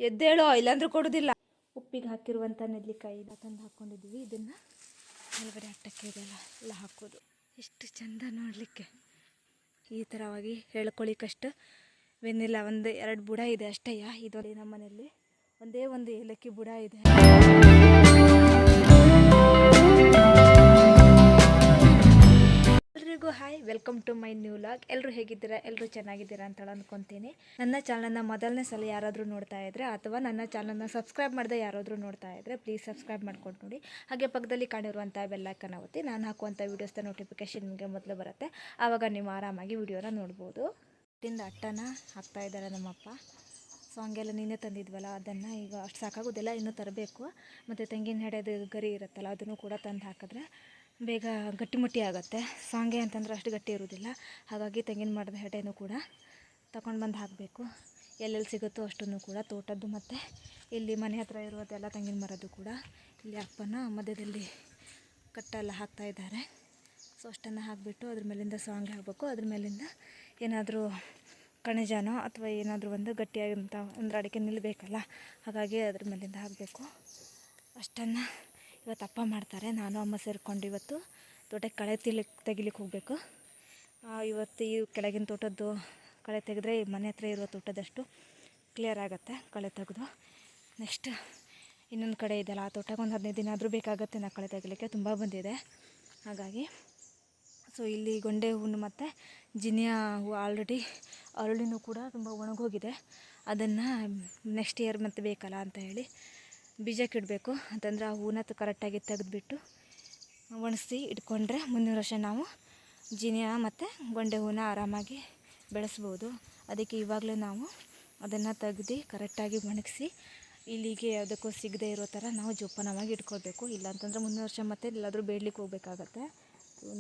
ಎದ್ದೇಳೋ ಇಲ್ಲಾಂದ್ರೂ ಕೊಡೋದಿಲ್ಲ. ಉಪ್ಪಿಗೆ ಹಾಕಿರುವಂಥ ನೆಲ್ಲಿಕಾಯಿ ತಂದು ಹಾಕ್ಕೊಂಡಿದ್ವಿ. ಇದನ್ನು ಮೇಲ್ಗಡೆ ಅಟ್ಟಕ್ಕೆ ಇದೆಲ್ಲ ಎಲ್ಲ ಹಾಕೋದು. ಎಷ್ಟು ಚಂದ ನೋಡಲಿಕ್ಕೆ. ಈ ಥರವಾಗಿ ಹೇಳ್ಕೊಳ್ಳಿಕ್ಕಷ್ಟು ವೆನಿಲ್ಲ ಒಂದು 2 ಬುಡ ಇದೆ ಅಷ್ಟೇ. ಇದು ನಮ್ಮ ಮನೆಯಲ್ಲಿ ಒಂದೇ ಒಂದು ಏಲಕ್ಕಿ ಬುಡ ಇದೆ. ಎಲ್ರಿಗೂ hi, welcome to my new vlog. ಎಲ್ಲರೂ ಹೇಗಿದ್ದೀರಾ? ಎಲ್ಲರೂ ಚೆನ್ನಾಗಿದ್ದೀರಾ ಅಂತ ಅಂದ್ಕೊತೀನಿ. ನನ್ನ ಚಾನಲ್ನ ಮೊದಲನೇ ಸಲ ಯಾರಾದರೂ ನೋಡ್ತಾ ಇದ್ದರೆ ಅಥವಾ ನನ್ನ ಚಾನಲ್ನ ಸಬ್ಸ್ಕ್ರೈಬ್ ಮಾಡದೆ ಯಾರಾದರೂ ನೋಡ್ತಾ ಇದ್ದರೆ ಪ್ಲೀಸ್ ಸಬ್ಸ್ಕ್ರೈಬ್ ಮಾಡ್ಕೊಂಡು ನೋಡಿ. ಹಾಗೆ ಪಕ್ಕದಲ್ಲಿ ಕಾಣಿರುವಂಥ ಬೆಲ್ಲೈಕನ್ ಒತ್ತಿ ನಾನು ಹಾಕುವಂಥ ವೀಡಿಯೋಸ್ನ ನೋಟಿಫಿಕೇಶನ್ ನಿಮಗೆ ಮೊದಲು ಬರುತ್ತೆ. ಆವಾಗ ನೀವು ಆರಾಮಾಗಿ ವಿಡಿಯೋನ ನೋಡ್ಬೋದು. ಇಲ್ಲಿಂದ ಅಟ್ಟನ ಹಾಕ್ತಾ ಇದ್ದಾರೆ ನಮ್ಮಪ್ಪ. ಸೊ ಹಂಗೆಲ್ಲ ನೀನೇ ತಂದಿದ್ವಲ್ಲ, ಅದನ್ನು ಈಗ ಅಷ್ಟು ಸಾಕಾಗೋದಿಲ್ಲ, ಇನ್ನೂ ತರಬೇಕು. ಮತ್ತು ತೆಂಗಿನ ಹೆಡೆದು ಗರಿ ಇರುತ್ತಲ್ಲ ಅದನ್ನು ಕೂಡ ತಂದು ಹಾಕಿದ್ರೆ ಬೇಗ ಗಟ್ಟಿಮುಟ್ಟಿ ಆಗುತ್ತೆ. ಸಾಂಗೆ ಅಂತಂದ್ರೆ ಅಷ್ಟು ಗಟ್ಟಿ ಇರೋದಿಲ್ಲ. ಹಾಗಾಗಿ ತೆಂಗಿನ ಮರದ ಹೆಡೆನೂ ಕೂಡ ತಗೊಂಡು ಬಂದು ಹಾಕಬೇಕು. ಎಲ್ಲೆಲ್ಲಿ ಸಿಗುತ್ತೋ ಅಷ್ಟನ್ನು ಕೂಡ, ತೋಟದ್ದು ಮತ್ತು ಇಲ್ಲಿ ಮನೆ ಹತ್ರ ಇರೋದೆಲ್ಲ ತೆಂಗಿನ ಮರದ್ದು ಕೂಡ ಇಲ್ಲಿ ಅಪ್ಪನ ಮಧ್ಯದಲ್ಲಿ ಕಟ್ಟೆಲ್ಲ ಹಾಕ್ತಾಯಿದ್ದಾರೆ. ಸೊ ಅಷ್ಟನ್ನು ಹಾಕಿಬಿಟ್ಟು ಅದ್ರ ಮೇಲಿಂದ ಸಾಂಗೆ ಹಾಕಬೇಕು. ಅದ್ರ ಮೇಲಿಂದ ಏನಾದರೂ ಕಣಜಾನೋ ಅಥವಾ ಏನಾದರೂ ಒಂದು ಗಟ್ಟಿಯಾಗಿಂತ ಅಂದ್ರೆ ಅಡಿಕೆ ನಿಲ್ಲಬೇಕಲ್ಲ, ಹಾಗಾಗಿ ಅದ್ರ ಮೇಲಿಂದ ಹಾಕಬೇಕು. ಅಷ್ಟನ್ನು ಇವತ್ತು ಅಪ್ಪ ಮಾಡ್ತಾರೆ. ನಾನು ಅಮ್ಮ ಸೇರಿಕೊಂಡು ಇವತ್ತು ತೋಟಕ್ಕೆ ಕಳೆ ತೆಗಿಲಿಕ್ಕೆ ಹೋಗಬೇಕು. ಇವತ್ತು ಈ ಕೆಳಗಿನ ತೋಟದ್ದು ಕಳೆ ತೆಗೆದ್ರೆ ಈ ಮನೆ ಹತ್ರ ಇರೋ ತೋಟದಷ್ಟು ಕ್ಲಿಯರ್ ಆಗುತ್ತೆ ಕಳೆ ತೆಗೆದು. ನೆಕ್ಸ್ಟ್ ಇನ್ನೊಂದು ಕಡೆ ಇದೆಯಲ್ಲ, ಆ ತೋಟಕ್ಕೆ ಒಂದು 15 ದಿನ ಆದರೂ ಬೇಕಾಗುತ್ತೆ ನಾ ಕಳೆ ತೆಗಿಲಿಕ್ಕೆ, ತುಂಬ ಬಂದಿದೆ. ಹಾಗಾಗಿ ಸೊ ಇಲ್ಲಿ ಗೊಂಡೆ ಹೂವು ಮತ್ತು ಜಿನಿಯಾ ಹೂವು ಆಲ್ರೆಡಿ ಅರಳಿನೂ ಕೂಡ ತುಂಬ ಒಣಗೋಗಿದೆ. ಅದನ್ನು ನೆಕ್ಸ್ಟ್ ಇಯರ್ ಮತ್ತೆ ಬೇಕಲ್ಲ ಅಂತ ಹೇಳಿ ಬೀಜಕ್ಕೆ ಇಡಬೇಕು. ಅಂತಂದರೆ ಆ ಹೂವನ್ನ ಕರೆಕ್ಟಾಗಿ ತೆಗೆದುಬಿಟ್ಟು ಒಣಗಿಸಿ ಇಟ್ಕೊಂಡ್ರೆ ಮುಂದಿನ ವರ್ಷ ನಾವು ಜಿನಿಯಾ ಮತ್ತು ಗೊಂಡೆ ಹೂವನ್ನ ಆರಾಮಾಗಿ ಬೆಳೆಸ್ಬೋದು. ಅದಕ್ಕೆ ಇವಾಗಲೇ ನಾವು ಅದನ್ನು ತೆಗ್ದು ಕರೆಕ್ಟಾಗಿ ಒಣಗಿಸಿ ಇಲ್ಲಿಗೆ ಯಾವುದಕ್ಕೂ ಸಿಗದೆ ಇರೋ ಥರ ನಾವು ಜೋಪಾನವಾಗಿ ಇಟ್ಕೊಳ್ಬೇಕು. ಇಲ್ಲಾಂತಂದರೆ ಮುಂದಿನ ವರ್ಷ ಮತ್ತೆ ಎಲ್ಲಾದರೂ ಬೇಡಲಿಕ್ಕೆ ಹೋಗ್ಬೇಕಾಗತ್ತೆ.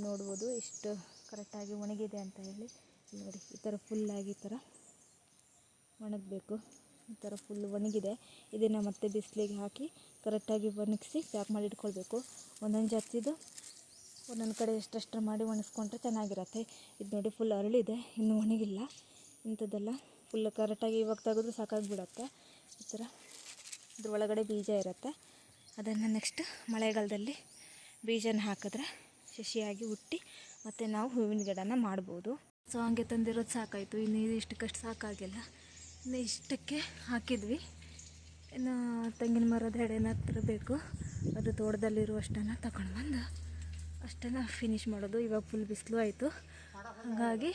ನೋಡ್ಬೋದು ಎಷ್ಟು ಕರೆಕ್ಟಾಗಿ ಒಣಗಿದೆ ಅಂತ ಹೇಳಿ. ನೋಡಿ ಈ ಥರ ಫುಲ್ಲಾಗಿ ಈ ಥರ ಒಣಗಬೇಕು. ಈ ಥರ ಫುಲ್ ಒಣಗಿದೆ. ಇದನ್ನು ಮತ್ತೆ ಬಿಸಿಲಿಗೆ ಹಾಕಿ ಕರೆಕ್ಟಾಗಿ ಒಣಗಿಸಿ ಪ್ಯಾಕ್ ಮಾಡಿ ಇಟ್ಕೊಳ್ಬೇಕು. ಒಂದೊಂದು ಜಾತಿದು ಒಂದೊಂದು ಕಡೆ ಎಷ್ಟೆಷ್ಟು ಮಾಡಿ ಒಣಗಿಸ್ಕೊಂಡ್ರೆ ಚೆನ್ನಾಗಿರತ್ತೆ. ಇದು ನೋಡಿ ಫುಲ್ ಅರಳಿದೆ, ಇನ್ನೂ ಒಣಗಿಲ್ಲ. ಇಂಥದ್ದೆಲ್ಲ ಫುಲ್ ಕರೆಕ್ಟಾಗಿ ಇವಾಗ ತೆಗೆದು ಸಾಕಾಗಿಬಿಡತ್ತೆ. ಈ ಥರ ಇದ್ರ ಒಳಗಡೆ ಬೀಜ ಇರುತ್ತೆ. ಅದನ್ನು ನೆಕ್ಸ್ಟ್ ಮಳೆಗಾಲದಲ್ಲಿ ಬೀಜನ ಹಾಕಿದ್ರೆ ಶಶಿಯಾಗಿ ಹುಟ್ಟಿ ಮತ್ತು ನಾವು ಹೂವಿನ ಗಿಡನ ಮಾಡ್ಬೋದು. ಸೊ ಹಂಗೆ ತಂದಿರೋದು ಸಾಕಾಯಿತು. ಇನ್ನು ಇಷ್ಟಕ್ಕಷ್ಟು ಸಾಕಾಗಿಲ್ಲ, ಇನ್ನು ಇಷ್ಟಕ್ಕೆ ಹಾಕಿದ್ವಿ. ಇನ್ನು ತೆಂಗಿನ ಮರದ ಹೆಡೆನ ತರಬೇಕು. ಅದು ತೋಟದಲ್ಲಿರುವಷ್ಟನ್ನು ತಗೊಂಡು ಬಂದು ಅಷ್ಟನ್ನು ಫಿನಿಷ್ ಮಾಡೋದು. ಇವಾಗ ಫುಲ್ ಬಿಸಿಲು ಆಯಿತು, ಹಾಗಾಗಿ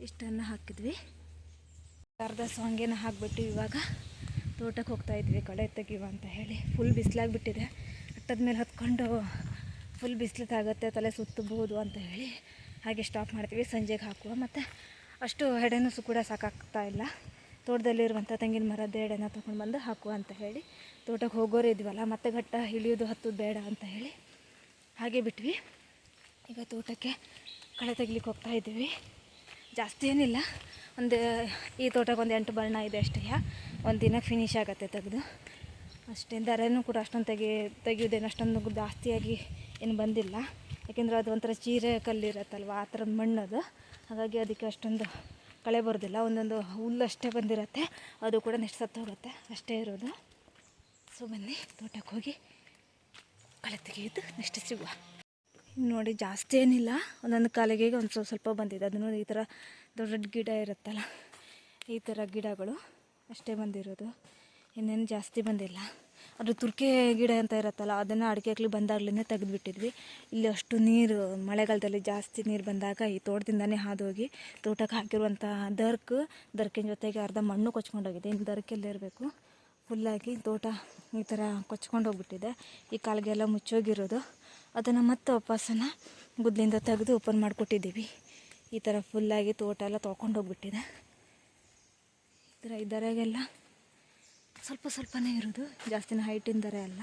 ಇಷ್ಟನ್ನು ಹಾಕಿದ್ವಿ. ಅರ್ಧ ಸಾಂಗೇನ ಹಾಕಿಬಿಟ್ಟು ಇವಾಗ ತೋಟಕ್ಕೆ ಹೋಗ್ತಾಯಿದ್ವಿ ಕಳೆ ತೆಗಿಯುವ ಅಂತ ಹೇಳಿ. ಫುಲ್ ಬಿಸಿಲಾಗಿಬಿಟ್ಟಿದೆ. ಅಟ್ಟದ ಮೇಲೆ ಹತ್ಕೊಂಡು ಫುಲ್ ಬಿಸಿಲಾಗುತ್ತೆ, ತಲೆ ಸುತ್ತಬಹುದು ಅಂತ ಹೇಳಿ ಹಾಗೆ ಸ್ಟಾಪ್ ಮಾಡ್ತೀವಿ. ಸಂಜೆಗೆ ಹಾಕುವ ಮತ್ತು ಅಷ್ಟು ಹೆಡೆನೂ ಕೂಡ ಸಾಕಾಗ್ತಾ ಇಲ್ಲ. ತೋಟದಲ್ಲಿರುವಂಥ ತೆಂಗಿನ ಮರದ ಎಡೆನ ತೊಗೊಂಡು ಬಂದು ಹಾಕುವ ಅಂತ ಹೇಳಿ ತೋಟಕ್ಕೆ ಹೋಗೋರು ಇದ್ವಲ್ಲ, ಮತ್ತೆ ಘಟ್ಟ ಇಳಿಯೋದು ಹತ್ತೋದು ಬೇಡ ಅಂತ ಹೇಳಿ ಹಾಗೆ ಬಿಟ್ವಿ. ಈಗ ತೋಟಕ್ಕೆ ಕಳೆ ತೆಗಿಲಿಕ್ಕೆ ಹೋಗ್ತಾಯಿದ್ದೀವಿ. ಜಾಸ್ತಿ ಏನಿಲ್ಲ, ಈ ತೋಟಕ್ಕೆ ಒಂದು 8 ಬಣ್ಣ ಇದೆ ಅಷ್ಟೇ. ಒಂದು ದಿನಕ್ಕೆ ಫಿನಿಶ್ ಆಗುತ್ತೆ ತೆಗೆದು ಅಷ್ಟೇ. ದರನೂ ಕೂಡ ಅಷ್ಟೊಂದು ತೆಗಿಯೋದೇನು ಅಷ್ಟೊಂದು ಜಾಸ್ತಿಯಾಗಿ ಏನು ಬಂದಿಲ್ಲ. ಯಾಕೆಂದರೆ ಅದು ಒಂಥರ ಚೀರೆ ಕಲ್ಲಿರುತ್ತಲ್ವ, ಆ ಥರದ ಮಣ್ಣದು. ಹಾಗಾಗಿ ಅದಕ್ಕೆ ಅಷ್ಟೊಂದು ಕಳೆ ಬರೋದಿಲ್ಲ. ಒಂದೊಂದು ಹುಲ್ಲಷ್ಟೇ ಬಂದಿರುತ್ತೆ, ಅದು ಕೂಡ ನೆಕ್ಸ್ಟ್ ಸತ್ತೋಗುತ್ತೆ, ಅಷ್ಟೇ ಇರೋದು. ಸೊ ಬನ್ನಿ ತೋಟಕ್ಕೆ ಹೋಗಿ ಕಳೆ ತೆಗೆಯೋದು ನೆಕ್ಸ್ಟ್ ಸಿಗುವ. ನೋಡಿ ಜಾಸ್ತಿ ಏನಿಲ್ಲ, ಒಂದೊಂದು ಕಾಲಿಗೆ ಒಂದು ಸ್ವಲ್ಪ ಬಂದಿದೆ. ಅದನ್ನು ಈ ಥರ ದೊಡ್ಡ ಗಿಡ ಇರುತ್ತಲ್ಲ, ಈ ಥರ ಗಿಡಗಳು ಅಷ್ಟೇ ಬಂದಿರೋದು, ಇನ್ನೇನು ಜಾಸ್ತಿ ಬಂದಿಲ್ಲ. ಅದು ತುರ್ಕೆ ಗಿಡ ಅಂತ ಇರುತ್ತಲ್ಲ, ಅದನ್ನು ಅಡಿಕೆ ಬಂದಾಗಲೇ ತೆಗೆದುಬಿಟ್ಟಿದ್ವಿ. ಇಲ್ಲಿ ಅಷ್ಟು ನೀರು ಮಳೆಗಾಲದಲ್ಲಿ ಜಾಸ್ತಿ ನೀರು ಬಂದಾಗ ಈ ತೋಟದಿಂದನೇ ಹಾದೋಗಿ ತೋಟಕ್ಕೆ ಹಾಕಿರುವಂಥ ದರ್ಕಿನ ಜೊತೆಗೆ ಅರ್ಧ ಮಣ್ಣು ಕೊಚ್ಕೊಂಡೋಗಿದೆ. ಇನ್ನು ದರ್ಕೆಲ್ಲೇ ಇರಬೇಕು. ಫುಲ್ಲಾಗಿ ತೋಟ ಈ ಥರ ಕೊಚ್ಕೊಂಡು ಹೋಗ್ಬಿಟ್ಟಿದೆ. ಈ ಕಾಲಿಗೆಲ್ಲ ಮುಚ್ಚೋಗಿರೋದು, ಅದನ್ನು ಮತ್ತೆ ವಾಪಸ್ಸನ್ನು ಗುದ್ಲಿಂದ ತೆಗೆದು ಓಪನ್ ಮಾಡಿಕೊಟ್ಟಿದ್ದೀವಿ. ಈ ಥರ ಫುಲ್ಲಾಗಿ ತೋಟ ಎಲ್ಲ ತೊಳ್ಕೊಂಡು ಹೋಗ್ಬಿಟ್ಟಿದೆ. ಈ ಥರ ಈ ದರೆಗೆಲ್ಲ ಸ್ವಲ್ಪ ಸ್ವಲ್ಪನೇ ಇರೋದು, ಜಾಸ್ತಿನ ಹೈಟಿನ ದರ ಅಲ್ಲ.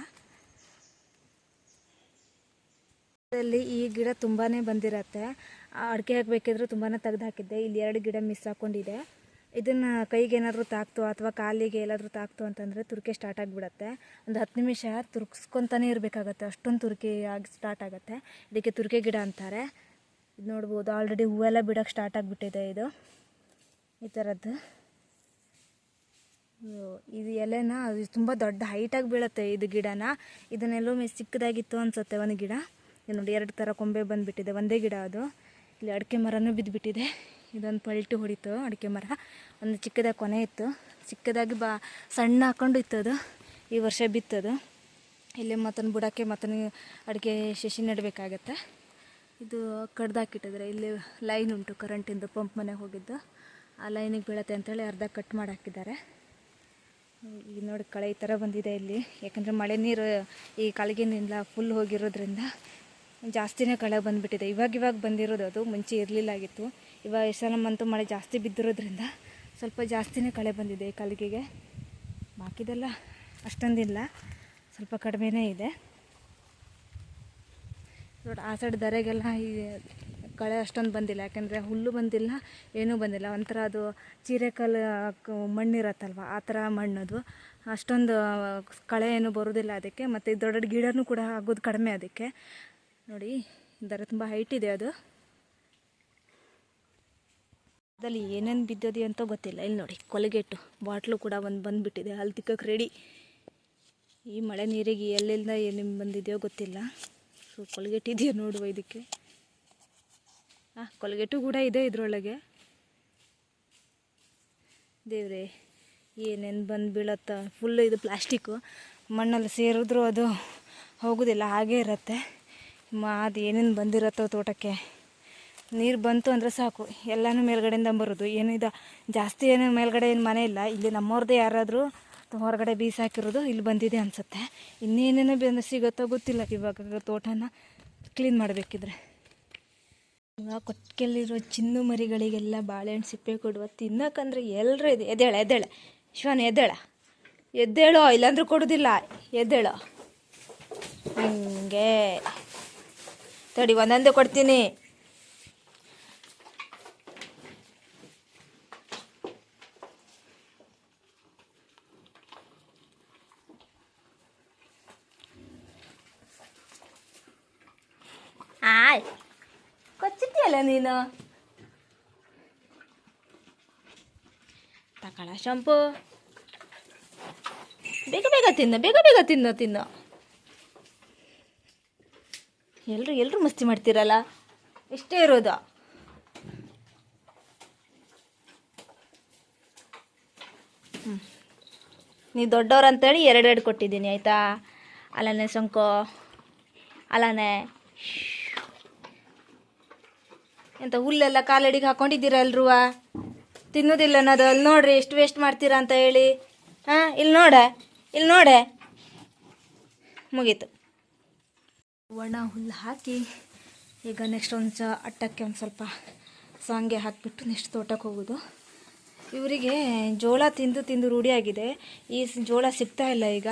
ಅದರಲ್ಲಿ ಈ ಗಿಡ ತುಂಬಾ ಬಂದಿರತ್ತೆ. ಅಡಿಕೆ ಹಾಕಬೇಕಿದ್ರು ತುಂಬಾ ತೆಗೆದು ಹಾಕಿದ್ದೆ. ಇಲ್ಲಿ 2 ಗಿಡ ಮಿಸ್ ಹಾಕ್ಕೊಂಡಿದೆ. ಇದನ್ನು ಕೈಗೆ ಏನಾದರೂ ತಾಕ್ತು ಅಥವಾ ಕಾಲಿಗೆ ಎಲ್ಲಾದರೂ ತಾಕ್ತು ಅಂತಂದರೆ ತುರ್ಕೆ ಸ್ಟಾರ್ಟ್ ಆಗಿಬಿಡತ್ತೆ. ಒಂದು 10 ನಿಮಿಷ ತುರ್ಕ್ಸ್ಕೊತಾನೆ ಇರಬೇಕಾಗತ್ತೆ, ಅಷ್ಟೊಂದು ತುರ್ಕೆ ಆಗಿ ಸ್ಟಾರ್ಟ್ ಆಗುತ್ತೆ. ಇದಕ್ಕೆ ತುರ್ಕೆ ಗಿಡ ಅಂತಾರೆ. ಇದು ನೋಡ್ಬೋದು, ಆಲ್ರೆಡಿ ಹೂವೆಲ್ಲ ಬಿಡೋಕ್ಕೆ ಸ್ಟಾರ್ಟ್ ಆಗಿಬಿಟ್ಟಿದೆ. ಇದು ಈ ಥರದ್ದು ಇದು ಎಲೆನ ಅದು ತುಂಬ ದೊಡ್ಡ ಹೈಟಾಗಿ ಬೀಳುತ್ತೆ ಇದು ಗಿಡನ. ಇದನ್ನೆಲ್ಲೋ ಚಿಕ್ಕದಾಗಿತ್ತು ಅನಿಸುತ್ತೆ ಒಂದು ಗಿಡ. ಇದು ನೋಡಿ 2 ಥರ ಕೊಂಬೆ ಬಂದುಬಿಟ್ಟಿದೆ, ಒಂದೇ ಗಿಡ ಅದು. ಇಲ್ಲಿ ಅಡಿಕೆ ಮರನೂ ಬಿದ್ದುಬಿಟ್ಟಿದೆ. ಇದೊಂದು ಪಲ್ಟಿ ಹೊಡಿತು ಅಡಿಕೆ ಮರ. ಒಂದು ಚಿಕ್ಕದಾಗಿ ಕೊನೆ ಇತ್ತು, ಚಿಕ್ಕದಾಗಿ ಸಣ್ಣ ಹಾಕ್ಕೊಂಡು ಇತ್ತು ಅದು. ಈ ವರ್ಷ ಬಿತ್ತದು. ಇಲ್ಲಿ ಮತ್ತೊಂದು ಬುಡಕ್ಕೆ ಮತ್ತೊಂದು ಅಡಿಕೆ ಶಶಿ ನೆಡಬೇಕಾಗತ್ತೆ. ಇದು ಕಡ್ದಾಕಿಟ್ಟಿದ್ರೆ ಇಲ್ಲಿ ಲೈನ್ ಉಂಟು ಕರೆಂಟಿಂದು, ಪಂಪ್ ಮನೆಗೆ ಹೋಗಿದ್ದು. ಆ ಲೈನಿಗೆ ಬೀಳತ್ತೆ ಅಂತೇಳಿ ಅರ್ಧ ಕಟ್ ಮಾಡಿ ಹಾಕಿದ್ದಾರೆ. ಈಗ ನೋಡಿ ಕಳೆ ಈ ಥರ ಬಂದಿದೆ ಇಲ್ಲಿ. ಯಾಕಂದರೆ ಮಳೆ ನೀರು ಈ ಕಾಲಿಗೆನಿಂದ ಫುಲ್ ಹೋಗಿರೋದ್ರಿಂದ ಜಾಸ್ತಿನೇ ಕಳೆ ಬಂದುಬಿಟ್ಟಿದೆ. ಇವಾಗ ಬಂದಿರೋದು, ಅದು ಮುಂಚೆ ಇರಲಿಲ್ಲಾಗಿತ್ತು. ಇವಾಗ ಎಷ್ಟು ಸಲ ಮಂತು ಮಳೆ ಜಾಸ್ತಿ ಬಿದ್ದಿರೋದ್ರಿಂದ ಸ್ವಲ್ಪ ಜಾಸ್ತಿನೇ ಕಳೆ ಬಂದಿದೆ ಈ ಕಾಲಿಗೆಗೆ. ಬಾಕಿದೆಲ್ಲ ಅಷ್ಟೊಂದಿಲ್ಲ, ಸ್ವಲ್ಪ ಕಡಿಮೆನೇ ಇದೆ. ನೋಡಿ ಆ ಸೈಡ್ ದರೆಗೆಲ್ಲ ಈ ಕಳೆ ಅಷ್ಟೊಂದು ಬಂದಿಲ್ಲ, ಯಾಕೆಂದರೆ ಹುಲ್ಲು ಬಂದಿಲ್ಲ, ಏನೂ ಬಂದಿಲ್ಲ. ಒಂಥರ ಅದು ಚೀರೆಕಲ್ಲು ಮಣ್ಣಿರತ್ತಲ್ವ, ಆ ಥರ ಮಣ್ಣದು. ಅಷ್ಟೊಂದು ಕಳೆ ಏನೂ ಬರೋದಿಲ್ಲ ಅದಕ್ಕೆ. ಮತ್ತು ದೊಡ್ಡ ದೊಡ್ಡ ಗಿಡನೂ ಕೂಡ ಆಗೋದು ಕಡಿಮೆ ಅದಕ್ಕೆ. ನೋಡಿ ದರ ತುಂಬ ಹೈಟ್ ಇದೆ ಅದು. ಅದಲ್ಲಿ ಏನೇನು ಬಿದ್ದೋದಿ ಅಂತ ಗೊತ್ತಿಲ್ಲ. ಇಲ್ಲಿ ನೋಡಿ ಕೊಲ್ಗೇಟು ಬಾಟ್ಲು ಕೂಡ ಒಂದು ಬಂದುಬಿಟ್ಟಿದೆ, ಅಲ್ಲಿ ತಿಕ್ಕಕ್ಕೆ ರೆಡಿ. ಈ ಮಳೆ ನೀರಿಗೆ ಎಲ್ಲಿಂದ ಏನೇನು ಬಂದಿದೆಯೋ ಗೊತ್ತಿಲ್ಲ. ಸೊ ಕೊಲ್ಗೇಟ್ ಇದೆಯೋ ನೋಡುವ ಇದಕ್ಕೆ. ಕೊಲ್ಗೇಟು ಕೂಡ ಇದೆ ಇದರೊಳಗೆ. ದೇವ್ರೆ ಏನೇನು ಬಂದು ಬೀಳತ್ತ. ಫುಲ್ಲು ಇದು ಪ್ಲಾಸ್ಟಿಕ್ಕು, ಮಣ್ಣಲ್ಲಿ ಸೇರಿದ್ರೂ ಅದು ಹೋಗೋದಿಲ್ಲ, ಹಾಗೇ ಇರುತ್ತೆ. ಅದು ಏನೇನು ಬಂದಿರತ್ತೋ ತೋಟಕ್ಕೆ. ನೀರು ಬಂತು ಅಂದರೆ ಸಾಕು, ಎಲ್ಲನೂ ಮೇಲ್ಗಡೆಯಿಂದ ಬರೋದು. ಏನಿದೆ ಜಾಸ್ತಿ ಏನು ಮೇಲ್ಗಡೆ ಏನು ಮನೆ ಇಲ್ಲ ಇಲ್ಲಿ. ನಮ್ಮವ್ರದ್ದೇ ಯಾರಾದರೂ ಹೊರಗಡೆ ಬೀಸಾಕಿರೋದು ಇಲ್ಲಿ ಬಂದಿದೆ ಅನಿಸುತ್ತೆ. ಇನ್ನೇನೇನೋ ಬಂದು ಸಿಗುತ್ತೋ ಗೊತ್ತಿಲ್ಲ. ಇವಾಗ ತೋಟನ ಕ್ಲೀನ್ ಮಾಡಬೇಕಿದ್ರೆ. ಇವಾಗ ಕೊಟ್ಟಿಗೆಲ್ಲಿರೋ ಚಿನ್ನು ಮರಿಗಳಿಗೆಲ್ಲ ಬಾಳೆಹಣ್ಣು ಸಿಪ್ಪೆ ಕೊಡುವ ತಿನ್ನೋಕ್ಕಂದ್ರೆ ಎಲ್ಲರೂ ಇದೆ. ಎದ್ದೇಳೆ ಶಿವನ್ ಎದ್ದೇಳೋ, ಇಲ್ಲಾಂದ್ರೂ ಕೊಡೋದಿಲ್ಲ. ಎದ್ದೇಳೋ, ಹಿಂಗೆ ತಡಿ ಒಂದೊಂದೇ ಕೊಡ್ತೀನಿ. ಕೊಚ್ಚಿಟ್ಟಿಯಲ್ಲ ನೀನು. ತಗೊಳ ಶಾಂಪು, ಬೇಗ ತಿನ್ನು. ಎಲ್ಲರೂ ಮಸ್ತಿ ಮಾಡ್ತೀರಲ್ಲ, ಇಷ್ಟೇ ಇರೋದು. ನೀವು ದೊಡ್ಡವ್ರು ಅಂತೇಳಿ 2 ಕೊಟ್ಟಿದ್ದೀನಿ ಆಯಿತಾ. ಅಲ್ಲನೆ ಸೊಂಕೋ, ಅಲ್ಲನೆ ಎಂತ ಹುಲ್ಲೆಲ್ಲ ಕಾಲಡಿಗೆ ಹಾಕ್ಕೊಂಡಿದ್ದೀರ ಎಲ್ರೂ. ತಿನ್ನೋದಿಲ್ಲ ಅನ್ನೋದು. ಅಲ್ಲಿ ನೋಡ್ರಿ ಎಷ್ಟು ವೇಸ್ಟ್ ಮಾಡ್ತೀರಾ ಅಂತ ಹೇಳಿ. ಇಲ್ಲಿ ನೋಡೆ ಮುಗೀತು. ಒಣ ಹುಲ್ಲು ಹಾಕಿ ಈಗ ನೆಕ್ಸ್ಟ್ ಅಟ್ಟಕ್ಕೆ ಒಂದು ಸ್ವಲ್ಪ ಸಾಂಗೆ ಹಾಕಿಬಿಟ್ಟು ನೆಕ್ಸ್ಟ್ ತೋಟಕ್ಕೆ ಹೋಗೋದು. ಇವರಿಗೆ ಜೋಳ ತಿಂದು ರೂಢಿಯಾಗಿದೆ. ಈ ಜೋಳ ಸಿಗ್ತಾ ಇಲ್ಲ ಈಗ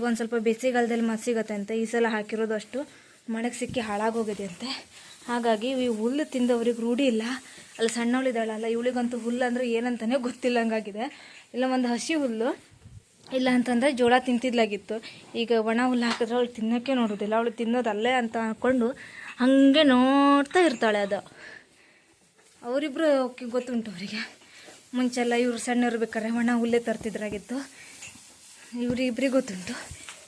ಒಂದು ಸ್ವಲ್ಪ ಬೇಸಿಗೆಗಾಲದಲ್ಲಿ ಸಿಗತ್ತೆ ಅಂತೆ. ಈ ಸಲ ಹಾಕಿರೋದು ಅಷ್ಟು ಮಳೆಗೆ ಸಿಕ್ಕಿ ಹಾಳಾಗೋಗಿದೆ ಅಂತೆ. ಹಾಗಾಗಿ ಈ ಹುಲ್ಲು ತಿಂದು ಅವ್ರಿಗೆ ರೂಢಿ ಇಲ್ಲ. ಅಲ್ಲಿ ಸಣ್ಣವಳಿದ್ದಾಳಲ್ಲ, ಇವಳಿಗಂತೂ ಹುಲ್ಲು ಅಂದರೆ ಏನಂತಾನೆ ಗೊತ್ತಿಲ್ಲ ಹಂಗಾಗಿದೆ. ಇಲ್ಲ ಒಂದು ಹಸಿ ಹುಲ್ಲು ಇಲ್ಲ ಅಂತಂದರೆ ಜೋಳ ತಿಂತಿದ್ಲಾಗಿತ್ತು. ಈಗ ಒಣ ಹುಲ್ಲು ಹಾಕಿದ್ರೆ ಅವಳು ತಿನ್ನೋಕ್ಕೆ ನೋಡೋದಿಲ್ಲ. ಅವಳು ತಿನ್ನೋದಲ್ಲೇ ಅಂತ ಹಾಕ್ಕೊಂಡು ಹಾಗೆ ನೋಡ್ತಾ ಇರ್ತಾಳೆ. ಅದು ಅವರಿಬ್ಬರು ಗೊತ್ತುಂಟು ಅವರಿಗೆ. ಮುಂಚೆಲ್ಲ ಇವರು ಸಣ್ಣಿರ್ಬೇಕಾದ್ರೆ ಒಣ ಹುಲ್ಲೇ ತರ್ತಿದ್ರಾಗಿತ್ತು. ಇವರಿಬ್ಬರಿಗೆ ಗೊತ್ತುಂಟು.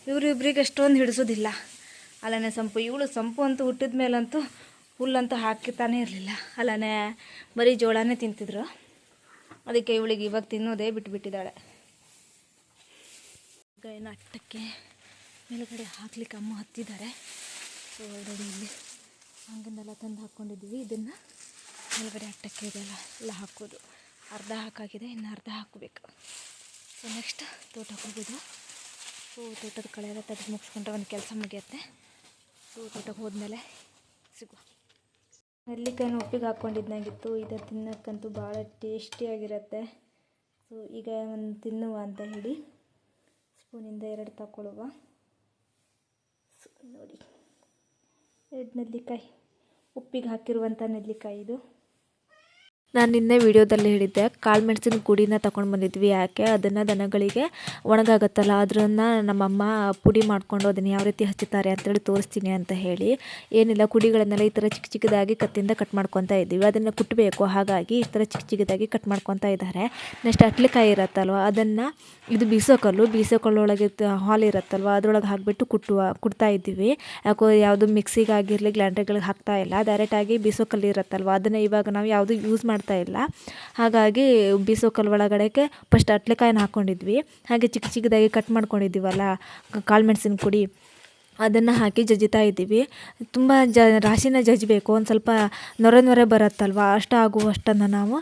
ಇವರಿಬ್ಬರಿಗೆ ಅಷ್ಟೊಂದು ಹಿಡಿಸೋದಿಲ್ಲ. ಅಲ್ಲನೆ ಇವಳು ಸಂಪು ಅಂತೂ ಹುಟ್ಟಿದ ಮೇಲಂತೂ ಹುಲ್ಲಂತೂ ಹಾಕಿತಾನೇ ಇರಲಿಲ್ಲ. ಅಲ್ಲನೆ ಬರೀ ಜೋಳನೇ ತಿಂತಿದ್ರು. ಅದಕ್ಕೆ ಇವಳಿಗೆ ಇವಾಗ ತಿನ್ನೋದೇ ಬಿಟ್ಟುಬಿಟ್ಟಿದ್ದಾಳೆ. ಈಗ ಏನು ಅಟ್ಟಕ್ಕೆ ಮೇಲುಗಡೆ ಹಾಕ್ಲಿಕ್ಕೆ ಅಮ್ಮ ಹತ್ತಿದ್ದಾರೆ. ಸೊ ಆಲ್ರೆಡಿ ಇಲ್ಲಿ ಹಂಗನ್ನೆಲ್ಲ ತಂದು ಹಾಕ್ಕೊಂಡಿದ್ದೀವಿ. ಇದನ್ನು ಮೇಲುಗಡೆ ಅಟ್ಟಕ್ಕೆ ಎಲ್ಲ ಹಾಕೋದು. ಅರ್ಧ ಹಾಕಾಗಿದೆ, ಇನ್ನು ಅರ್ಧ ಹಾಕಬೇಕು. ಸೊ ನೆಕ್ಸ್ಟ್ ತೋಟಕ್ಕೆ ಹೋಗೋದು. ಸೊ ತೋಟದ ಕಳೆ ಎಲ್ಲ ತೆಗೆದು ಮುಗಿಸ್ಕೊಂಡ್ರೆ ಒಂದು ಕೆಲಸ ಮುಗಿಯುತ್ತೆ. ಸೊ ತೋಟಕ್ಕೆ ಹೋದ್ಮೇಲೆ ಸಿಗುವ. ನೆಲ್ಲಿಕಾಯಿನ ಉಪ್ಪಿಗೆ ಹಾಕ್ಕೊಂಡಿದ್ದಾಗಿತ್ತು. ಇದು ತಿನ್ನೋಕ್ಕಂತೂ ಭಾಳ ಟೇಸ್ಟಿಯಾಗಿರುತ್ತೆ. ಸೊ ಈಗ ಒಂದು ತಿನ್ನುವ ಅಂತ ಹೇಳಿ ಸ್ಪೂನಿಂದ 2 ತಗೊಳ್ಳುವ. ಸೊ ನೋಡಿ 2 ನೆಲ್ಲಿಕಾಯಿ, ಉಪ್ಪಿಗೆ ಹಾಕಿರುವಂಥ ನೆಲ್ಲಿಕಾಯಿ ಇದು. ನಾನು ನಿನ್ನೆ ವಿಡಿಯೋದಲ್ಲಿ ಹೇಳಿದ್ದೆ ಕಾಳುಮೆಣಸಿನ ಪುಡಿನ ತಗೊಂಡು ಬಂದಿದ್ವಿ. ಯಾಕೆ ಅದನ್ನು ದನಗಳಿಗೆ ಒಣಗಾಗುತ್ತಲ್ಲ ಅದನ್ನು ನಮ್ಮಮ್ಮ ಪುಡಿ ಮಾಡಿಕೊಂಡು ಅದನ್ನು ಯಾವ ರೀತಿ ಹಚ್ಚುತ್ತಾರೆ ಅಂತೇಳಿ ತೋರಿಸ್ತೀನಿ ಅಂತ ಹೇಳಿ, ಏನಿಲ್ಲ ಕುಡಿಗಳನ್ನೆಲ್ಲ ಈ ಥರ ಚಿಕ್ಕ ಚಿಕ್ಕದಾಗಿ ಕತ್ತಿಂದ ಕಟ್ ಮಾಡ್ಕೊತಾ ಇದ್ದೀವಿ. ಅದನ್ನು ಕುಟ್ಟಬೇಕು, ಹಾಗಾಗಿ ಈ ಥರ ಚಿಕ್ಕ ಚಿಕ್ಕದಾಗಿ ಕಟ್ ಮಾಡ್ಕೊತಾ ಇದ್ದಾರೆ. ನೆಕ್ಸ್ಟ್ ಅಟ್ಲಿಕಾಯಿ ಇರುತ್ತಲ್ವ ಅದನ್ನು, ಇದು ಬೀಸೋಕಲ್ಲೊಳಗೆ ಹಾಲು ಇರುತ್ತಲ್ವ ಅದರೊಳಗೆ ಹಾಕಿಬಿಟ್ಟು ಕುಟ್ತಾ ಇದ್ದೀವಿ. ಯಾವುದು ಮಿಕ್ಸಿಗೆ ಆಗಿರಲಿ ಗ್ರೈಂಡರ್ಗಳಿಗೆ ಹಾಕ್ತಾ ಇಲ್ಲ, ಡೈರೆಕ್ಟಾಗಿ ಬೀಸೋಕಲ್ಲು ಇರುತ್ತಲ್ವ ಅದನ್ನು ಇವಾಗ ನಾವು ಯಾವುದು ಯೂಸ್ ಮಾಡ್ತಾ ಇಲ್ಲ. ಹಾಗಾಗಿ ಬೀಸೋಕಲ್ ಒಳಗಡೆಗೆ ಫಸ್ಟ್ ಅಟ್ಲೆಕಾಯಿನ ಹಾಕ್ಕೊಂಡಿದ್ವಿ. ಹಾಗೆ ಚಿಕ್ಕ ಚಿಕ್ಕದಾಗಿ ಕಟ್ ಮಾಡ್ಕೊಂಡಿದ್ದೀವಲ್ಲ ಕಾಳುಮೆಣಸಿನ ಪುಡಿ ಅದನ್ನು ಹಾಕಿ ಜಜ್ಜಿತಾ ಇದ್ದೀವಿ. ತುಂಬ ರಾಶಿನ ಜಜ್ಜಬೇಕು, ಒಂದು ಸ್ವಲ್ಪ ನೊರೆ ಬರುತ್ತಲ್ವ ಆಗುವಷ್ಟನ್ನು ನಾವು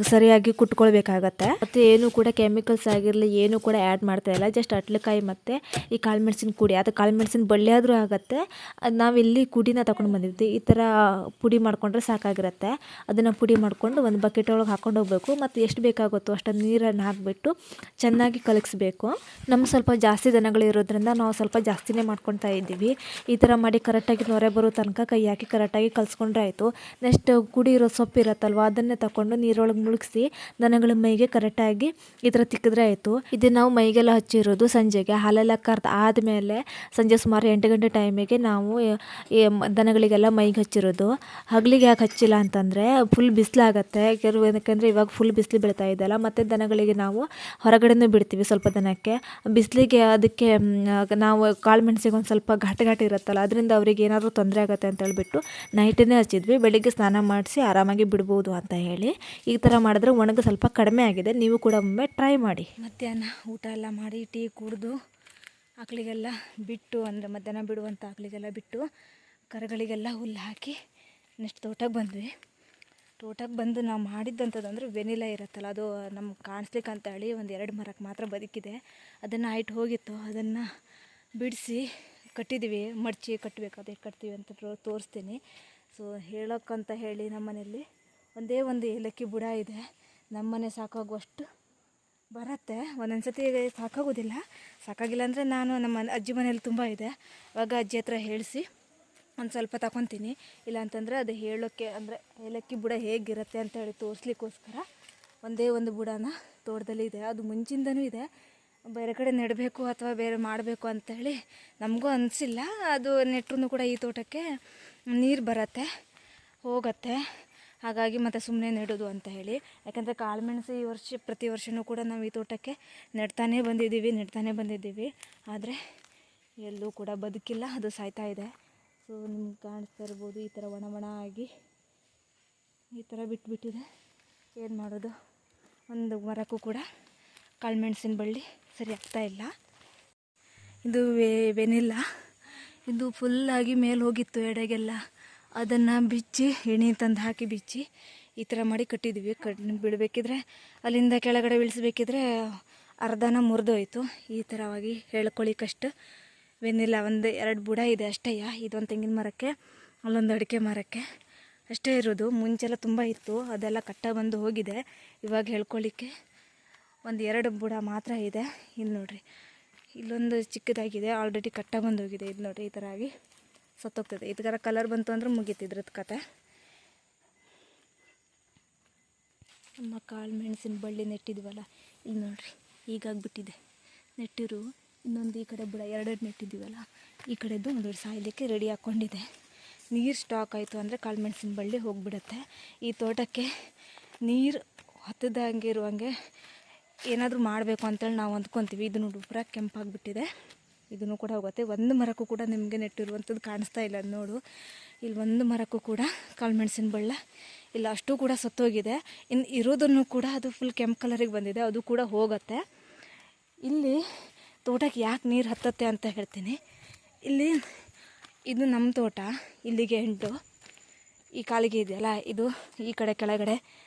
ಸರಿಯಾಗಿ ಕುಟ್ಕೊಳ್ಬೇಕಾಗತ್ತೆ. ಮತ್ತು ಏನು ಕೂಡ ಕೆಮಿಕಲ್ಸ್ ಆಗಿರಲಿ ಏನು ಕೂಡ ಆ್ಯಡ್ ಮಾಡ್ತಾ ಇಲ್ಲ, ಜಸ್ಟ್ ಅಟ್ಲೆಕಾಯಿ ಮತ್ತು ಈ ಕಾಳುಮೆಣಸಿನ ಪುಡಿ, ಅದು ಕಾಳುಮೆಣಸಿನ ಬಳ್ಳಿ ಆದರೂ ಆಗುತ್ತೆ. ಅದು ನಾವಿಲ್ಲಿ ಪುಡಿನ ತಗೊಂಡು ಬಂದಿದ್ವಿ. ಈ ಥರ ಪುಡಿ ಮಾಡಿಕೊಂಡ್ರೆ ಸಾಕಾಗಿರುತ್ತೆ. ಅದನ್ನು ಪುಡಿ ಮಾಡಿಕೊಂಡು ಒಂದು ಬಕೆಟ್ ಒಳಗೆ ಹಾಕ್ಕೊಂಡು ಹೋಗಬೇಕು. ಮತ್ತು ಎಷ್ಟು ಬೇಕಾಗುತ್ತೋ ಅಷ್ಟು ನೀರನ್ನು ಹಾಕಿಬಿಟ್ಟು ಚೆನ್ನಾಗಿ ಕಲಗಿಸ್ಬೇಕು. ನಮ್ಗೆ ಸ್ವಲ್ಪ ಜಾಸ್ತಿ ದನಗಳು ಇರೋದ್ರಿಂದ ನಾವು ಸ್ವಲ್ಪ ಜಾಸ್ತಿನೇ ಮಾಡ್ಕೊತಾ ಇದ್ದೀವಿ. ಈ ಥರ ಮಾಡಿ ಕರೆಕ್ಟಾಗಿ ನೊರೆ ಬರೋ ತನಕ ಕೈ ಹಾಕಿ ಕರೆಕ್ಟಾಗಿ ಕಲಿಸ್ಕೊಂಡ್ರೆ ಆಯಿತು. ನೆಕ್ಸ್ಟ್ ಕುಡಿ ಇರೋ ಸೊಪ್ಪು ಇರುತ್ತಲ್ವ ಅದನ್ನೇ ತಗೊಂಡು ನೀರೊಳಗೆ ಮುಳುಗಿಸಿ ದನಗಳ ಮೈಗೆ ಕರೆಕ್ಟಾಗಿ ಈ ಥರ ತಿಕ್ಕಿದ್ರೆ ಆಯಿತು. ಇದು ನಾವು ಮೈಗೆಲ್ಲ ಹಚ್ಚಿರೋದು ಸಂಜೆಗೆ, ಹಾಲೆಲ್ಲ ಕರೆದು ಆದಮೇಲೆ ಸಂಜೆ ಸುಮಾರು 8 ಗಂಟೆ ಟೈಮಿಗೆ ನಾವು ದನಗಳಿಗೆಲ್ಲ ಮೈಗೆ ಹಚ್ಚಿರೋದು. ಹಗಲಿಗೆ ಯಾಕೆ ಹಚ್ಚಿಲ್ಲ ಅಂತಂದರೆ ಫುಲ್ ಬಿಸಿಲಾಗತ್ತೆ. ಯಾಕೆಂದರೆ ಇವಾಗ ಫುಲ್ ಬಿಸಿಲು ಬೀಳ್ತಾ ಇದೆಯಲ್ಲ, ಮತ್ತು ದನಗಳಿಗೆ ನಾವು ಹೊರಗಡೆನೂ ಬಿಡ್ತೀವಿ ಸ್ವಲ್ಪ ದನಕ್ಕೆ. ಬಿಸಿಲಿಗೆ ಅದಕ್ಕೆ ನಾವು ಕಾಳುಮೆಣಸಿಗೆ ಒಂದು ಸ್ವಲ್ಪ ಘಾಟಿ ಇರುತ್ತಲ್ಲ ಅದರಿಂದ ಅವರಿಗೆ ಏನಾದರೂ ತೊಂದರೆ ಆಗುತ್ತೆ ಅಂತ ಹೇಳ್ಬಿಟ್ಟು ನೈಟೇ ಹಚ್ಚಿದ್ವಿ. ಬೆಳಿಗ್ಗೆ ಸ್ನಾನ ಮಾಡಿಸಿ ಆರಾಮಾಗಿ ಬಿಡ್ಬೋದು ಅಂತ ಹೇಳಿ ಈ ಥರ ಮಾಡಿದ್ರೆ ಒಣಗ ಸ್ವಲ್ಪ ಕಡಿಮೆ ಆಗಿದೆ. ನೀವು ಕೂಡ ಒಮ್ಮೆ ಟ್ರೈ ಮಾಡಿ. ಮಧ್ಯಾಹ್ನ ಊಟ ಎಲ್ಲ ಮಾಡಿ ಟೀ ಕುಡಿದು ಆಕಳಿಗೆಲ್ಲ ಬಿಟ್ಟು, ಅಂದರೆ ಮಧ್ಯಾಹ್ನ ಬಿಡುವಂಥ ಆಕಳಿಗೆಲ್ಲ ಬಿಟ್ಟು ಕರುಗಳಿಗೆಲ್ಲ ಹುಲ್ಲು ಹಾಕಿ ನೆಕ್ಸ್ಟ್ ತೋಟಕ್ಕೆ ಬಂದ್ವಿ. ತೋಟಕ್ಕೆ ಬಂದು ನಾವು ಮಾಡಿದ್ದಂಥದ್ದಂದ್ರೆ ವೆನಿಲಾ ಇರುತ್ತಲ್ಲ ಅದು ನಮ್ಗೆ ಕಾಣಿಸ್ಲಿಕ್ಕೆ ಅಂತ ಹೇಳಿ ಒಂದು 2 ಮರಕ್ಕೆ ಮಾತ್ರ ಬದುಕಿದೆ. ಅದನ್ನು ಹೈಟ್ ಹೋಗಿತ್ತು, ಅದನ್ನು ಬಿಡಿಸಿ ಕಟ್ಟಿದ್ದೀವಿ. ಮಡಚಿ ಕಟ್ಟಬೇಕು, ಅದೇ ಕಟ್ತೀವಿ ಅಂತ ತೋರಿಸ್ತೀನಿ. ಸೊ ಹೇಳೋಕ್ಕಂತ ಹೇಳಿ ನಮ್ಮನೇಲಿ ಒಂದೇ ಒಂದು ಏಲಕ್ಕಿ ಬುಡ ಇದೆ. ನಮ್ಮನೆ ಸಾಕಾಗುವಷ್ಟು ಬರುತ್ತೆ. ಒಂದೊಂದು ಸತಿ ಸಾಕಾಗೋದಿಲ್ಲ. ಸಾಕಾಗಿಲ್ಲ ಅಂದರೆ ನಾನು ನಮ್ಮ ಅಜ್ಜಿ ಮನೇಲಿ ತುಂಬ ಇದೆ, ಆವಾಗ ಅಜ್ಜಿ ಹತ್ರ ಹೇಳಿಸಿ ಒಂದು ಸ್ವಲ್ಪ ತಗೊತೀನಿ. ಇಲ್ಲ ಅಂತಂದರೆ ಅದು ಹೇಳೋಕ್ಕೆ, ಅಂದರೆ ಏಲಕ್ಕಿ ಬುಡ ಹೇಗಿರುತ್ತೆ ಅಂತ ಹೇಳಿ ತೋರಿಸ್ಲಿಕ್ಕೋಸ್ಕರ ಒಂದೇ ಒಂದು ಬುಡನ ತೋಟದಲ್ಲಿ ಇದೆ. ಅದು ಮುಂಚಿಂದನೂ ಇದೆ, ಬೇರೆ ಕಡೆ ನೆಡಬೇಕು ಅಥವಾ ಬೇರೆ ಮಾಡಬೇಕು ಅಂಥೇಳಿ ನಮಗೂ ಅನಿಸಿಲ್ಲ. ಅದು ನೆಟ್ಟರೂ ಕೂಡ ಈ ತೋಟಕ್ಕೆ ನೀರು ಬರುತ್ತೆ ಹೋಗುತ್ತೆ, ಹಾಗಾಗಿ ಮತ್ತು ಸುಮ್ಮನೆ ನೆಡೋದು ಅಂತ ಹೇಳಿ. ಯಾಕಂದರೆ ಕಾಳುಮೆಣಸು ಈ ವರ್ಷ ಪ್ರತಿ ವರ್ಷವೂ ಕೂಡ ನಾವು ಈ ತೋಟಕ್ಕೆ ನೆಡ್ತಾನೇ ಬಂದಿದ್ದೀವಿ. ಆದರೆ ಎಲ್ಲೂ ಕೂಡ ಬದುಕಿಲ್ಲ, ಅದು ಸಾಯ್ತಾ ಇದೆ. ಸೊ ನಿಮ್ಗೆ ಕಾಣಿಸ್ತಾ ಇರ್ಬೋದು, ಈ ಥರ ಒಣ ಆಗಿ ಈ ಥರ ಬಿಟ್ಬಿಟ್ಟಿದೆ. ಏನು ಮಾಡೋದು, ಒಂದು ಮರಕ್ಕೂ ಕೂಡ ಕಾಳುಮೆಣಸಿನ ಬಳ್ಳಿ ಸರಿ ಆಗ್ತಾ ಇಲ್ಲ. ಇದು ವೆನಿಲಾ, ಇದು ಫುಲ್ಲಾಗಿ ಮೇಲೆ ಹೋಗಿತ್ತು ಎಡೆಗೆಲ್ಲ. ಅದನ್ನು ಬಿಚ್ಚಿ ಎಣ್ಣೆ ತಂದು ಹಾಕಿ ಬಿಚ್ಚಿ ಈ ಥರ ಮಾಡಿ ಕಟ್ಟಿದ್ವಿ. ಬಿಡಬೇಕಿದ್ರೆ ಅಲ್ಲಿಂದ ಕೆಳಗಡೆ ಇಳಿಸ್ಬೇಕಿದ್ರೆ ಅರ್ಧನ ಮುರಿದೋಯ್ತು. ಈ ಥರವಾಗಿ ಹೇಳ್ಕೊಳ್ಳಿಕ್ಕಷ್ಟು ವೆನಿಲಾ 1-2 ಬುಡ ಇದೆ ಅಷ್ಟೇ. ಇದೊಂದು ತೆಂಗಿನ ಮರಕ್ಕೆ, ಅಲ್ಲೊಂದು ಅಡಿಕೆ ಮರಕ್ಕೆ ಅಷ್ಟೇ ಇರೋದು. ಮುಂಚೆಲ್ಲ ತುಂಬ ಇತ್ತು, ಅದೆಲ್ಲ ಕಟ್ಟ ಬಂದು ಹೋಗಿದೆ. ಇವಾಗ ಹೇಳ್ಕೊಳ್ಳಿಕ್ಕೆ 1-2 ಬುಡ ಮಾತ್ರ ಇದೆ. ಇಲ್ಲಿ ನೋಡಿರಿ, ಇಲ್ಲೊಂದು ಚಿಕ್ಕದಾಗಿದೆ, ಆಲ್ರೆಡಿ ಕಟ್ಟ ಬಂದು ಹೋಗಿದೆ. ಇದು ನೋಡಿರಿ, ಈ ಥರ ಆಗಿ ಸತ್ತೋಗ್ತದೆ. ಈ ಥರ ಕಲರ್ ಬಂತು ಅಂದ್ರೆ ಮುಗೀತಿದ್ರದ್ದು ಕತೆ. ನಮ್ಮ ಕಾಳುಮೆಣಸಿನ ಬಳ್ಳಿ ನೆಟ್ಟಿದ್ವಲ್ಲ, ಇಲ್ಲಿ ನೋಡಿರಿ ಹೀಗಾಗಿಬಿಟ್ಟಿದೆ. ನೆಟ್ಟಿರು ಇನ್ನೊಂದು ಈ ಕಡೆ ಬುಡ 2 ನೆಟ್ಟಿದ್ದೀವಲ್ಲ, ಈ ಕಡೆದು ನೋಡಿ ಸಾಯಲಿಕ್ಕೆ ರೆಡಿ ಹಾಕ್ಕೊಂಡಿದೆ. ನೀರು ಸ್ಟಾಕ್ ಆಯಿತು ಅಂದರೆ ಕಾಳುಮೆಣಸಿನ ಬಳ್ಳಿ ಹೋಗಿಬಿಡುತ್ತೆ. ಈ ತೋಟಕ್ಕೆ ನೀರು ಹತ್ತದಂಗೆ ಇರುವಂಗೆ ಏನಾದರೂ ಮಾಡಬೇಕು ಅಂತೇಳಿ ನಾವು ಅಂದ್ಕೊತೀವಿ. ಇದು ನೋಡಿ ಪೂರ ಕೆಂಪಾಗಿಬಿಟ್ಟಿದೆ, ಇದನ್ನು ಕೂಡ ಹೋಗುತ್ತೆ. ಒಂದು ಮರಕ್ಕೂ ಕೂಡ ನಿಮಗೆ ನೆಟ್ಟಿರುವಂಥದ್ದು ಕಾಣಿಸ್ತಾ ಇಲ್ಲ. ನೋಡು, ಇಲ್ಲಿ ಒಂದು ಮರಕ್ಕೂ ಕೂಡ ಕಾಳುಮೆಣಸಿನ ಬಳ್ಳ ಇಲ್ಲ, ಅಷ್ಟು ಕೂಡ ಸತ್ತೋಗಿದೆ. ಇನ್ನು ಇರೋದನ್ನು ಕೂಡ ಅದು ಫುಲ್ ಕೆಂಪು ಕಲರಿಗೆ ಬಂದಿದೆ, ಅದು ಕೂಡ ಹೋಗುತ್ತೆ. ಇಲ್ಲಿ ತೋಟಕ್ಕೆ ಯಾಕೆ ನೀರು ಹತ್ತತ್ತೆ ಅಂತ ಹೇಳ್ತೀನಿ. ಇಲ್ಲಿ ಇದು ನಮ್ಮ ತೋಟ, ಇಲ್ಲಿಗೆ ಎಂಟು, ಈ ಕಾಲಿಗೆ ಇದೆಯಲ್ಲ ಇದು ಈ ಕಡೆ ಕೆಳಗಡೆ,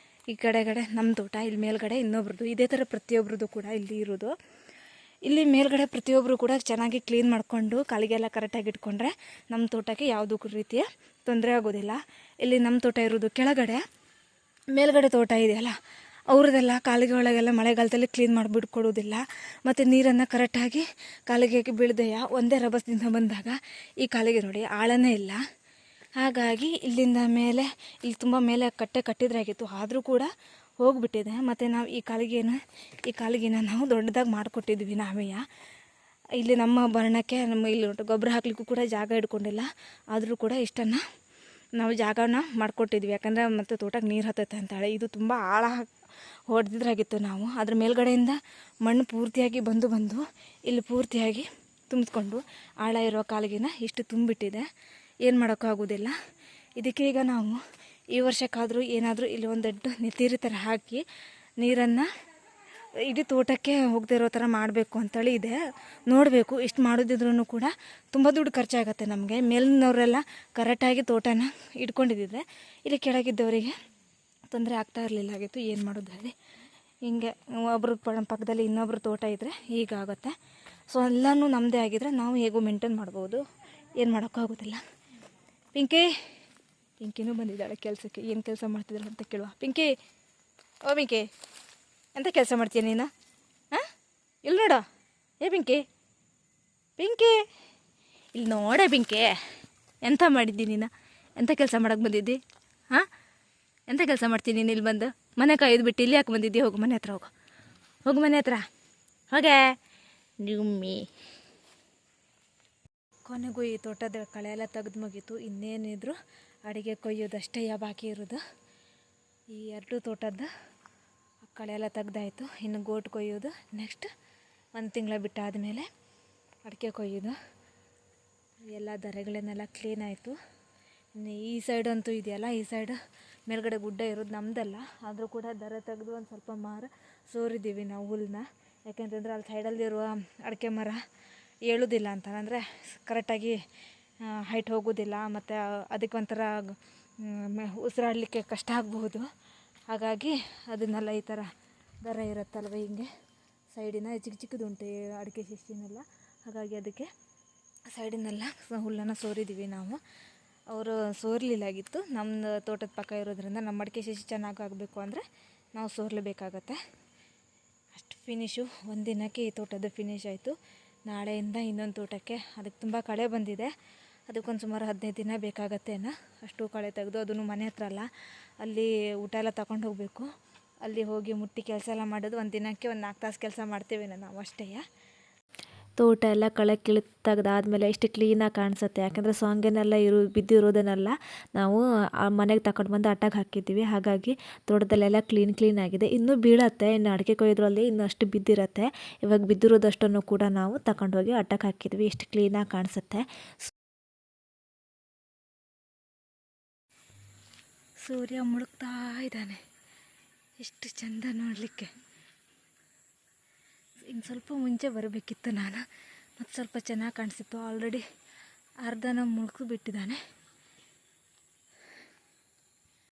ಈ ಕಡೆಗಡೆ ನಮ್ಮ ತೋಟ, ಇಲ್ಲಿ ಮೇಲ್ಗಡೆ ಇನ್ನೊಬ್ರದ್ದು. ಇದೇ ಥರ ಪ್ರತಿಯೊಬ್ರದ್ದು ಕೂಡ ಇಲ್ಲಿ ಇರೋದು. ಇಲ್ಲಿ ಮೇಲ್ಗಡೆ ಪ್ರತಿಯೊಬ್ಬರು ಕೂಡ ಚೆನ್ನಾಗಿ ಕ್ಲೀನ್ ಮಾಡಿಕೊಂಡು ಕಾಲಿಗೆಲ್ಲ ಕರೆಕ್ಟಾಗಿ ಇಟ್ಕೊಂಡ್ರೆ ನಮ್ಮ ತೋಟಕ್ಕೆ ಯಾವುದೂ ರೀತಿಯ ತೊಂದರೆ ಆಗೋದಿಲ್ಲ. ಇಲ್ಲಿ ನಮ್ಮ ತೋಟ ಇರೋದು ಕೆಳಗಡೆ, ಮೇಲ್ಗಡೆ ತೋಟ ಇದೆಯಲ್ಲ ಅವ್ರದ್ದೆಲ್ಲ ಕಾಲಿಗೆ ಒಳಗೆಲ್ಲ ಮಳೆಗಾಲದಲ್ಲಿ ಕ್ಲೀನ್ ಮಾಡಿಬಿಟ್ಕೊಡೋದಿಲ್ಲ. ಮತ್ತು ನೀರನ್ನು ಕರೆಕ್ಟಾಗಿ ಕಾಲಿಗೆ ಬೀಳದೆಯ ಒಂದೇ ರಭಸದಿಂದ ಬಂದಾಗ ಈ ಕಾಲಿಗೆ ನೋಡಿ ಆಳನೇ ಇಲ್ಲ, ಹಾಗಾಗಿ ಇಲ್ಲಿಂದ ಮೇಲೆ ಇಲ್ಲಿ ತುಂಬ ಮೇಲೆ ಕಟ್ಟಿದ್ರಾಗಿತ್ತು, ಆದರೂ ಕೂಡ ಹೋಗಿಬಿಟ್ಟಿದೆ. ಮತ್ತು ನಾವು ಈ ಕಾಲಿಗೆನ ನಾವು ದೊಡ್ಡದಾಗಿ ಮಾಡಿಕೊಟ್ಟಿದ್ವಿ ನಾವೇ. ಇಲ್ಲಿ ನಮ್ಮ ಭರಣಕ್ಕೆ ಇಲ್ಲಿ ಗೊಬ್ಬರ ಹಾಕ್ಲಿಕ್ಕೂ ಕೂಡ ಜಾಗ ಇಟ್ಕೊಂಡಿಲ್ಲ, ಆದರೂ ಕೂಡ ಇಷ್ಟನ್ನು ನಾವು ಜಾಗನ ಮಾಡಿಕೊಟ್ಟಿದ್ವಿ. ಯಾಕಂದರೆ ಮತ್ತು ತೋಟಕ್ಕೆ ನೀರು ಹತ್ತೈತೆ ಅಂತಾಳೆ. ಇದು ತುಂಬ ಆಳ ಹೊಡೆದಿದ್ರಾಗಿತ್ತು. ನಾವು ಅದ್ರ ಮೇಲ್ಗಡೆಯಿಂದ ಮಣ್ಣು ಪೂರ್ತಿಯಾಗಿ ಬಂದು ಇಲ್ಲಿ ಪೂರ್ತಿಯಾಗಿ ತುಂಬಿಸ್ಕೊಂಡು ಆಳ ಇರೋ ಕಾಲಿಗೆನ ಇಷ್ಟು ತುಂಬಿಟ್ಟಿದೆ. ಏನು ಮಾಡೋಕ್ಕಾಗೋದಿಲ್ಲ. ಇದಕ್ಕೆ ಈಗ ನಾವು ಈ ವರ್ಷಕ್ಕಾದರೂ ಏನಾದರೂ ಇಲ್ಲಿ ಒಂದು ದೊಡ್ಡ ನೆತ್ತಿರಿ ಥರ ಹಾಕಿ ನೀರನ್ನು ಇಡೀ ತೋಟಕ್ಕೆ ಹೋಗದೇ ಇರೋ ಥರ ಮಾಡಬೇಕು ಅಂತೇಳಿ ಇದೆ. ನೋಡಬೇಕು. ಇಷ್ಟು ಮಾಡೋದಿದ್ರೂ ಕೂಡ ತುಂಬ ದುಡ್ಡು ಖರ್ಚಾಗತ್ತೆ ನಮಗೆ. ಮೇಲಿನವರೆಲ್ಲ ಕರೆಕ್ಟಾಗಿ ತೋಟನ ಇಟ್ಕೊಂಡಿದ್ದಿದ್ರೆ ಇಲ್ಲಿ ಕೆಳಗಿದ್ದವರಿಗೆ ತೊಂದರೆ ಆಗ್ತಾ ಇರಲಿಲ್ಲಾಗಿತ್ತು. ಏನು ಮಾಡೋದು ಹೇಳಿ, ಹಿಂಗೆ ಒಬ್ಬರು ಪಕ್ಕದಲ್ಲಿ ಇನ್ನೊಬ್ರು ತೋಟ ಇದ್ದರೆ ಹೀಗಾಗುತ್ತೆ. ಸೊ ಎಲ್ಲನೂ ನಮ್ಮದೇ ಆಗಿದ್ರೆ ನಾವು ಹೇಗೂ ಮೇಂಟೈನ್ ಮಾಡ್ಬೋದು. ಏನು ಮಾಡೋಕ್ಕಾಗೋದಿಲ್ಲ. ಪಿಂಕಿನೂ ಬಂದಿದ್ದಾಳೆ ಕೆಲಸಕ್ಕೆ. ಏನು ಕೆಲಸ ಮಾಡ್ತಿದ್ದಾಳೆ ಅಂತ ಕೇಳುವ. ಪಿಂಕಿ, ಓ ಪಿಂಕಿ, ಎಂಥ ಕೆಲಸ ಮಾಡ್ತೀಯ ನೀನು? ಹಾಂ, ಇಲ್ಲಿ ನೋಡ. ಪಿಂಕಿ, ಇಲ್ಲಿ ನೋಡೆ ಪಿಂಕಿ, ಎಂಥ ಮಾಡಿದ್ದಿ ನೀನು? ಎಂಥ ಕೆಲಸ ಮಾಡೋಕ್ಕೆ ಬಂದಿದ್ದಿ? ಹಾಂ, ಎಂಥ ಕೆಲಸ ಮಾಡ್ತೀನಿ ನೀನು ಇಲ್ಲಿ ಬಂದು? ಮನೆ ಕಾಯ್ದು ಬಿಟ್ಟು ಇಲ್ಲಿ ಯಾಕೆ ಬಂದಿದ್ದಿ? ಹೋಗು ಮನೆ ಹತ್ರ, ಹೋಗು ಮನೆ ಹತ್ರ ಹೋಗೆ. ನ್ಯೂಮ್ಮಿ ಕೊನೆಗೂ ಈ ತೋಟದ ಕಳೆ ಎಲ್ಲ ತೆಗೆದು ಮುಗೀತು. ಇನ್ನೇನಿದ್ರು ಅಡುಗೆ ಕೊಯ್ಯೋದಷ್ಟೇ ಬಾಕಿ ಇರೋದು. ಈ 2 ತೋಟದ ಕಳೆ ಎಲ್ಲ ತೆಗ್ದಾಯಿತು. ಇನ್ನು ಗೋಟು ಕೊಯ್ಯೋದು ನೆಕ್ಸ್ಟ್ 1 ತಿಂಗಳ ಬಿಟ್ಟಾದಮೇಲೆ ಅಡಿಕೆ ಕೊಯ್ಯೋದು. ಎಲ್ಲ ದರೆಗಳನ್ನೆಲ್ಲ ಕ್ಲೀನ್ ಆಯಿತು. ಇನ್ನು ಈ ಸೈಡ್ ಅಂತೂ ಇದೆಯಲ್ಲ, ಈ ಸೈಡ್ ಮೇಲ್ಗಡೆ ಗುಡ್ಡ ಇರೋದು ನಮ್ಮದಲ್ಲ, ಆದರೂ ಕೂಡ ದರ ತೆಗೆದು ಒಂದು ಸ್ವಲ್ಪ ಸೋರಿದ್ದೀವಿ ನಾವು ಹುಲ್ಲನ್ನ. ಯಾಕೆಂತಂದರೆ ಅಲ್ಲಿ ಸೈಡಲ್ಲಿರುವ ಅಡಿಕೆ ಮರ ಏಳೋದಿಲ್ಲ ಅಂತ, ಅಂದರೆ ಕರೆಕ್ಟಾಗಿ ಹೈಟ್ ಹೋಗೋದಿಲ್ಲ, ಮತ್ತು ಅದಕ್ಕೆ ಒಂಥರ ಉಸಿರಾಡಲಿಕ್ಕೆ ಕಷ್ಟ ಆಗಬಹುದು. ಹಾಗಾಗಿ ಅದನ್ನೆಲ್ಲ ಈ ಥರ ದರ ಇರುತ್ತಲ್ವ, ಹಿಂಗೆ ಸೈಡಿನ ಚಿಕ್ಕದುಂಟು ಅಡಿಕೆ ಶಿಸ್ತಿನೆಲ್ಲ. ಹಾಗಾಗಿ ಅದಕ್ಕೆ ಸೈಡಿನೆಲ್ಲ ಹುಲ್ಲನ್ನು ಸೋರಿದ್ದೀವಿ ನಾವು. ಅವರು ಸೋರಲಿಲ್ಲಾಗಿತ್ತು. ನಮ್ಮ ತೋಟದ ಪಕ್ಕ ಇರೋದ್ರಿಂದ ನಮ್ಮ ಅಡಿಕೆ ಶಿಶಿ ಚೆನ್ನಾಗಿ ಆಗಬೇಕು ಅಂದರೆ ನಾವು ಸೋರಲೇಬೇಕಾಗತ್ತೆ. ಅಷ್ಟು ಫಿನಿಶು ಒಂದಿನಕ್ಕೆ ಈ ತೋಟದ ಫಿನಿಶ್ ಆಯಿತು. ನಾಳೆಯಿಂದ ಇನ್ನೊಂದು ತೋಟಕ್ಕೆ, ಅದಕ್ಕೆ ತುಂಬ ಕಳೆ ಬಂದಿದೆ, ಅದಕ್ಕೊಂದು ಸುಮಾರು 15 ದಿನ ಬೇಕಾಗತ್ತೇನೋ. ಅಷ್ಟು ಕಳೆ ತೆಗೆದು, ಅದನ್ನು ಮನೆ ಹತ್ರ ಅಲ್ಲ, ಅಲ್ಲಿ ಊಟ ಎಲ್ಲ ತಗೊಂಡು ಹೋಗಬೇಕು. ಅಲ್ಲಿ ಹೋಗಿ ಮುಟ್ಟಿ ಕೆಲಸ ಎಲ್ಲ ಮಾಡೋದು ಒಂದು ದಿನಕ್ಕೆ ಒಂದು 4 ತಾಸು ಕೆಲಸ ಮಾಡ್ತೇವೇನೋ ನಾವು ಅಷ್ಟೇ. ತೋಟ ಎಲ್ಲ ಕಳೆ ತೆಗೆದಾದ್ಮೇಲೆ ಎಷ್ಟು ಕ್ಲೀನಾಗಿ ಕಾಣಿಸುತ್ತೆ. ಯಾಕಂದರೆ ಸೊಂಗೆನೆಲ್ಲ ಬಿದ್ದಿರೋದನ್ನೆಲ್ಲ ನಾವು ಮನೆಗೆ ತಗೊಂಡು ಬಂದು ಅಟ್ಟಾಗಿ ಹಾಕಿದ್ದೀವಿ. ಹಾಗಾಗಿ ತೋಟದಲ್ಲೆಲ್ಲ ಕ್ಲೀನ್ ಆಗಿದೆ. ಇನ್ನೂ ಬೀಳತ್ತೆ, ಇನ್ನು ಅಡಿಕೆ ಕೊಯ್ಯೋದ್ರಲ್ಲಿ ಇನ್ನೂ ಅಷ್ಟು ಬಿದ್ದಿರತ್ತೆ. ಇವಾಗ ಬಿದ್ದಿರೋದಷ್ಟನ್ನು ಕೂಡ ನಾವು ತಗೊಂಡೋಗಿ ಅಟ್ಟಾಗಿ ಹಾಕಿದ್ವಿ. ಎಷ್ಟು ಕ್ಲೀನಾಗಿ ಕಾಣಿಸುತ್ತೆ. ಸೂರ್ಯ ಮುಳುಗ್ತಾ ಇದ್ದಾನೆ, ಎಷ್ಟು ಚೆಂದ ನೋಡಲಿಕ್ಕೆ. ಇನ್ನು ಸ್ವಲ್ಪ ಮುಂಚೆ ಬರಬೇಕಿತ್ತು ನಾನು, ಮತ್ತು ಸ್ವಲ್ಪ ಚೆನ್ನಾಗಿ ಕಾಣಿಸಿತ್ತು. ಆಲ್ರೆಡಿ ಅರ್ಧನ ಮುಳುಗು ಬಿಟ್ಟಿದ್ದಾನೆ.